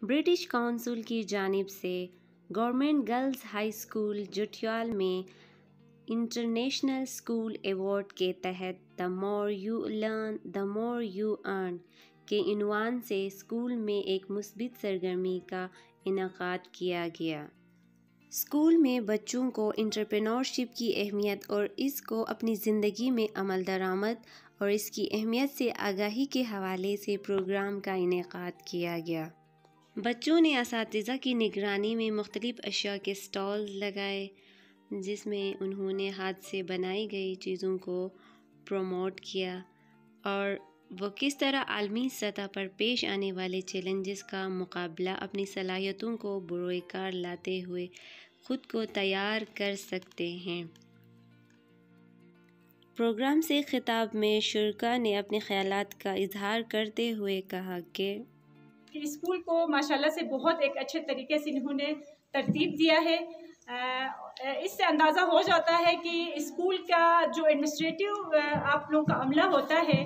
British council کی جانب سے government girls high school Jatial میں انٹرنیشنل اسکول ایوارڈ کے تحت the more you learn the more you earn کے عنوان سے اسکول میں ایک مثبت سرگرمی کا انعقاد کیا گیا۔ اسکول میں بچوں کو انٹرپرینورشپ کی اہمیت اور اس کو اپنی زندگی میں عمل درآمد اور اس کی اہمیت سے آگاہی کے حوالے سے پروگرام کا انعقاد کیا گیا۔ بچوں نے اساتذہ کی نگرانی میں مختلف اشیاء کے سٹالز لگائے، جس میں انہوں نے ہاتھ سے بنائی گئی چیزوں کو پروموٹ کیا اور وہ کس طرح عالمی سطح پر پیش آنے والے چیلنجز کا مقابلہ اپنی صلاحیتوں کو بروئے کار لاتے ہوئے خود کو تیار کر سکتے ہیں۔ پروگرام سے خطاب میں شرکاء نے اپنے خیالات کا اظہار کرتے ہوئے کہا کہ اسکول کو ماشاءاللہ سے بہت ایک اچھے طریقے سے انہوں نے ترتیب دیا ہے۔ اس سے اندازہ ہو جاتا ہے کہ اسکول کا جو ایڈمنسٹریٹو آپ لوگوں کا عملہ ہوتا ہے،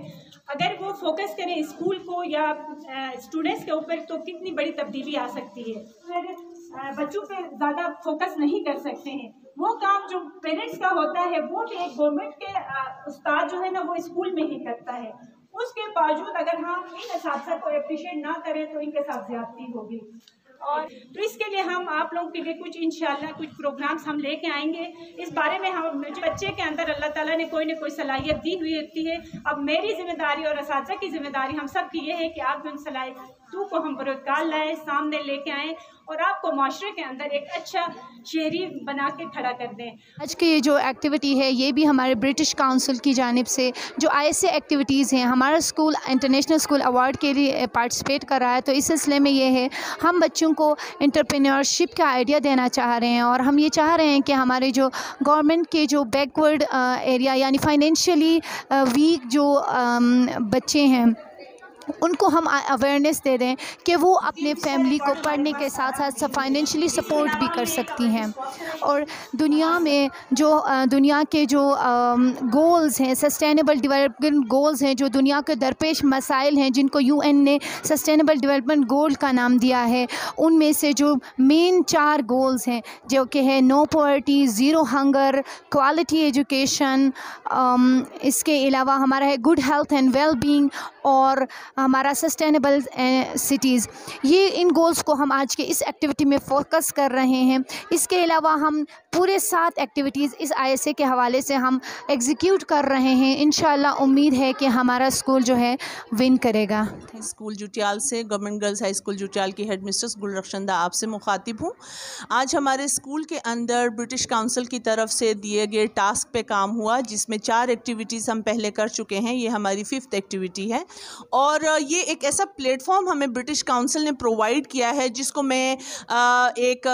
اگر وہ فوکس کریں اسکول کو یا اسٹوڈنٹس کے اوپر تو کتنی بڑی تبدیلی آ سکتی ہے۔ بچوں پہ زیادہ فوکس نہیں کر سکتے ہیں، وہ کام جو پیرنٹس کا ہوتا ہے وہ بھی ایک گورنمنٹ کے استاد جو ہے نا وہ اسکول میں ہی کرتا ہے۔ اس کے باوجود اگر ہم ان اساتذہ کو اپریشیٹ نہ کریں تو ان کے ساتھ زیادتی ہوگی، اور تو اس کے لیے ہم آپ لوگوں کے لیے کچھ انشاءاللہ کچھ پروگرامز ہم لے کے آئیں گے۔ اس بارے میں ہم بچے کے اندر اللہ تعالیٰ نے کوئی نہ کوئی صلاحیت دی ہوئی ہوتی ہے، اب میری ذمہ داری اور اساتذہ کی ذمہ داری ہم سب کی یہ ہے کہ آپ ان صلاحیتوں کو ہم بروئے لائیں، سامنے لے کے آئیں اور آپ کو معاشرے کے اندر ایک اچھا شہری بنا کے کھڑا کر دیں۔ آج کی یہ جو ایکٹیویٹی ہے یہ بھی ہمارے برٹش کونسل کی جانب سے جو ISA ایکٹیویٹیز ہیں، ہمارا اسکول انٹرنیشنل اسکول ایوارڈ کے لیے پارٹیسپیٹ کر رہا ہے، تو اس سلسلے میں یہ ہے ہم بچوں کو انٹرپرینورشپ کا آئیڈیا دینا چاہ رہے ہیں، اور ہم یہ چاہ رہے ہیں کہ ہمارے جو گورنمنٹ کے جو بیکورڈ ایریا یعنی فائنینشلی ویک جو بچے ہیں ان کو ہم اویئرنیس دے دیں کہ وہ اپنے فیملی کو پڑھنے کے ساتھ ساتھ فائنینشلی سپورٹ بھی کر سکتی ہیں، اور دنیا میں جو دنیا کے جو گولز ہیں، سسٹینیبل ڈیولپمنٹ گولز ہیں، جو دنیا کے درپیش مسائل ہیں جن کو UN نے سسٹینیبل ڈیولپمنٹ گول کا نام دیا ہے، ان میں سے جو مین 4 گولز ہیں جو کہ ہے no poverty, zero hunger, quality education, اس کے علاوہ ہمارا ہے good health and well being اور ہمارا سسٹینیبل سٹیز، یہ ان گولز کو ہم آج کے اس ایکٹیویٹی میں فوکس کر رہے ہیں۔ اس کے علاوہ ہم پورے 7 ایکٹیویٹیز اس ISA کے حوالے سے ہم ایگزیکیوٹ کر رہے ہیں۔ انشاءاللہ امید ہے کہ ہمارا اسکول جو ہے ون کرے گا۔ اسکول جٹیال سے گورنمنٹ گرلز ہائی اسکول جٹیال کی ہیڈ مسٹرس گل رخشندہ آپ سے مخاطب ہوں۔ آج ہمارے اسکول کے اندر برٹش کونسل کی طرف سے دیے گئے ٹاسک پہ کام ہوا، جس میں 4 ایکٹیویٹیز ہم پہلے کر چکے ہیں، یہ ہماری 5th ایکٹیویٹی ہے، اور یہ ایک ایسا پلیٹ فارم ہمیں برٹش کونسل نے پرووائڈ کیا ہے جس کو میں ایک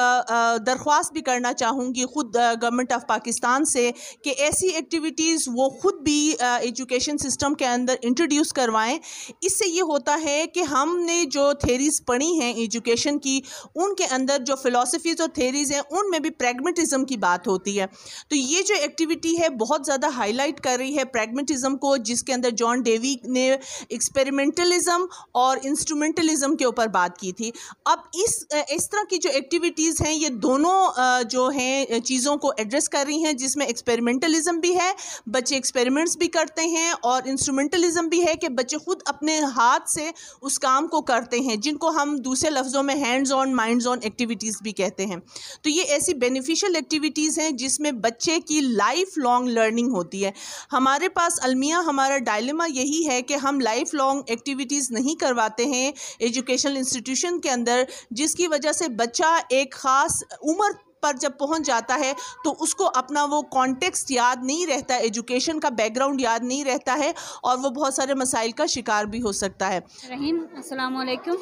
درخواست بھی کرنا چاہوں گی خود گورنمنٹ آف پاکستان سے کہ ایسی ایکٹیویٹیز وہ خود بھی ایجوکیشن سسٹم کے اندر انٹروڈیوس کروائیں۔ اس سے یہ ہوتا ہے کہ ہم نے جو تھیریز پڑھی ہیں ایجوکیشن کی، ان کے اندر جو فلسفیز اور تھیریز ہیں ان میں بھی پریگمیٹزم کی بات ہوتی ہے، تو یہ جو ایکٹیویٹی ہے بہت زیادہ ہائی لائٹ کر رہی ہے پریگمیٹزم کو، جس کے اندر جان ڈیوی نے ایکسپیریمنٹلزم اور انسٹرومنٹلزم کے اوپر بات کی تھی۔ اب اس طرح کی جو ایکٹیویٹیز ہیں یہ دونوں جو ہیں چیزوں کو ایڈریس کر رہی ہیں، جس میں ایکسپیریمنٹلزم بھی ہے، بچے ایکسپیریمنٹس بھی کرتے ہیں، اور انسٹرومنٹلزم بھی ہے کہ بچے خود اپنے ہاتھ سے اس کام کو کرتے ہیں، جن کو ہم دوسرے لفظوں میں hands on minds on activities بھی کہتے ہیں۔ تو یہ ایسی بینیفیشل ایکٹیویٹیز ہیں جس میں بچے کی لائف لانگ لرننگ ہوتی ہے۔ ہمارے پاس المیہ ہمارا ڈائلیما یہی ہے کہ ہم لائف لانگ ایکٹیویٹیز نہیں کرواتے ہیں ایجوکیشنل انسٹیٹیوشن کے اندر، جس کی وجہ سے بچہ ایک خاص عمر پر جب پہنچ جاتا ہے تو اس کو اپنا وہ کانٹیکسٹ یاد نہیں رہتا، ایجوکیشن کا بیک گراؤنڈ یاد نہیں رہتا ہے، اور وہ بہت سارے مسائل کا شکار بھی ہو سکتا ہے۔ رحیم، السلام علیکم۔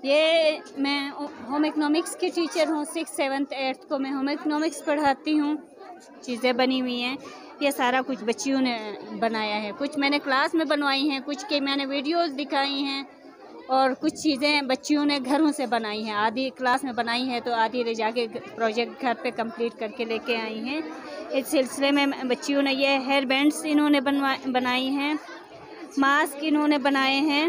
یہ میں ہوم اکنامکس کی ٹیچر ہوں، 6th 7th 8th کو میں ہوم اکنامکس پڑھاتی ہوں۔ چیزیں بنی ہوئی ہیں، یہ سارا کچھ بچیوں نے بنایا ہے، کچھ میں نے کلاس میں بنوائی ہیں، کچھ کے میں نے ویڈیوز دکھائی ہیں، اور کچھ چیزیں بچیوں نے گھروں سے بنائی ہیں، آدھی کلاس میں بنائی ہیں تو آدھی لے جا کے پروجیکٹ گھر پہ کمپلیٹ کر کے لے کے آئی ہیں۔ اس سلسلے میں بچیوں نے یہ ہیئر بینڈس انہوں نے بنائی ہیں، ماسک انہوں نے بنائے ہیں،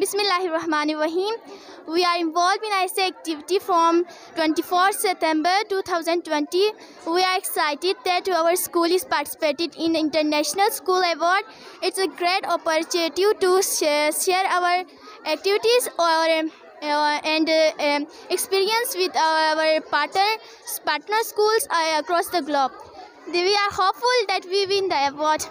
Bismillahirrahmanirrahim. We are involved in ISA activity from 24th September 2020. We are excited that our school is participated in International School Award. It's a great opportunity to share our activities and experience with our partner schools across the globe. We are hopeful that we win the award.